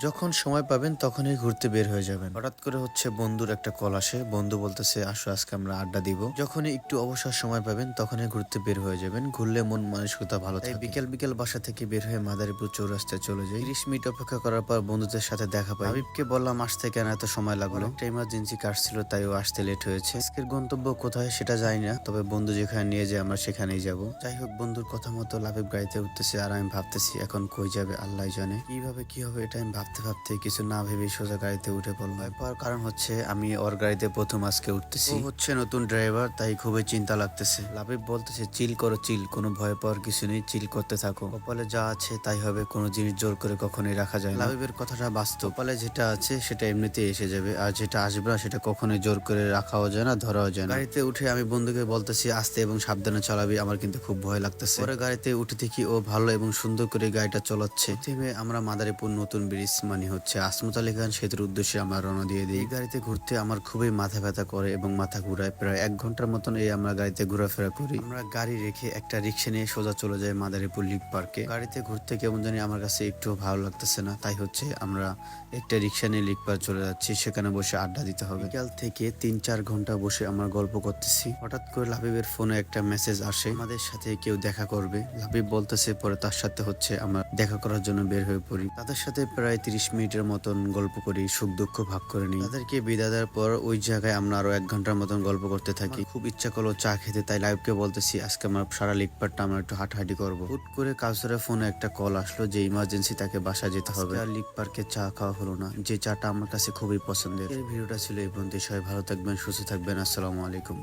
যখন সময় পাবেন তখনই ঘুরতে বের হয়ে যাবেন। হঠাৎ করে হচ্ছে বন্ধুর একটা কল আসে, বন্ধু বলতেছে আসো আজকে আমরা আড্ডা দিব। যখনই একটু অবসর সময় পাবেন তখনই ঘুরতে বের হয়ে যাবেন, ঘুরলে মন মানসিকতা ভালো থাকে। বিকেল বিকেল বাসা থেকে বের হয়ে মাদারীপুর চৌরাস্তায় চলে যাই। 30 মিনিট অপেক্ষা করার পর বন্ধুদের সাথে দেখা পাই। হাবিবকে বললাম আসতে কেন এত সময় লাগলো, একটা ইমার্জেন্সি কাজ ছিল তাই ও আসতে লেট হয়েছে। আজকের গন্তব্য কোথায় সেটা জানি না, তবে বন্ধু যেখানে নিয়ে যায় আমরা সেখানেই যাব। যাই হোক, বন্ধুর কথা মতো লাবিব গাড়িতে উঠতেছে আর আমি ভাবতেছি এখন কই যাবে আল্লাহ জানে, কিভাবে কি হবে এটা আমি ভাবতে ভাবতে কিছু না ভেবে সোজা গাড়িতে উঠে পড়লাম। ভয় পাওয়ার কারণ হচ্ছে আমি ওর গাড়িতে প্রথম আজকে উঠতেছি, ও হচ্ছে নতুন ড্রাইভার তাই খুবই চিন্তা লাগতেছে। লাবিব বলতেছে চিল করো চিল, কোনো ভয় পাওয়ার কিছু নেই, চিল করতে থাকো, কপালে যা আছে তাই হবে, কোনো জিনিস জোর করে কখনোই রাখা যায় না। লাবিবের কথাটা বাস্তব, কপালে যেটা আছে সেটা এমনিতেই এসে যাবে, আর যেটা আসবে না সেটা কখনোই জোর করে রাখাও যায় না, ধরাও যায় না। গাড়িতে উঠে আমি বন্ধুকে বলতেছি আস্তে এবং সাবধানে চালাবি, আমার কিন্তু খুব ভয় লাগতেছে। পরে গাড়িতে উঠে দেখি ও ভালো এবং সুন্দর করে গাড়িটা চালাচ্ছে। প্রথমে আমরা মাদারীপুর নতুন ব্রিজ মানে হচ্ছে আসমত আলী খান সেতুর উদ্দেশ্যে আমরা রওনা দিয়ে দিই। এই গাড়িতে ঘুরতে আমার খুবই মাথা ব্যথা করে এবং মাথা ঘুরায়, প্রায় 1 ঘন্টার মতন এই আমরা গাড়িতে ঘোরাফেরা করি। আমরা গাড়ি রেখে একটা রিক্সা নিয়ে সোজা চলে যাই মাদারীপুর লিক পার্কে। গাড়িতে ঘুরতে কেমন জানি আমার কাছে একটু ভালো লাগতেছে না, তাই হচ্ছে আমরা একটা রিক্সা নিয়ে লিক পার্ক চলে যাচ্ছি, সেখানে বসে আড্ডা দিতে হবে। বিকাল থেকে 3-4 ঘন্টা বসে আমরা গল্প করতেছি। হঠাৎ করে লাবিবের ফোনে একটা মেসেজ আসে, আমাদের সাথে কেউ দেখা করবে। লাবিব বলতেছে পরে তার সাথে হচ্ছে আমরা দেখা করার জন্য বের হয়ে পড়ি। তাদের সাথে প্রায় 30 মিনিটের মতন গল্প করি, সুখ দুঃখ ভাগ করে নিই। তাদেরকে বিদায় দেওয়ার পর ওই জায়গায় আমরা আরো 1 ঘন্টার মতন গল্প করতে থাকি। খুব ইচ্ছা করলো চা খেতে, তাই লাইভকে বলতেছি আজকে আমরা সারা লিকপারটা আমরা একটু হাঁটাহাঁটি করবো। হুট করে কাউসারের ফোনে একটা কল আসলো যে ইমার্জেন্সি তাকে বাসায় যেতে হবে। আর লিক পার্কে চা খাওয়া হলো না, যে চাটা আমার কাছে খুবই পছন্দের। এই ভিডিওটা ছিল এই পর্যন্ত। সবাই ভালো থাকবেন, সুস্থ থাকবেন, আসসালামু আলাইকুম।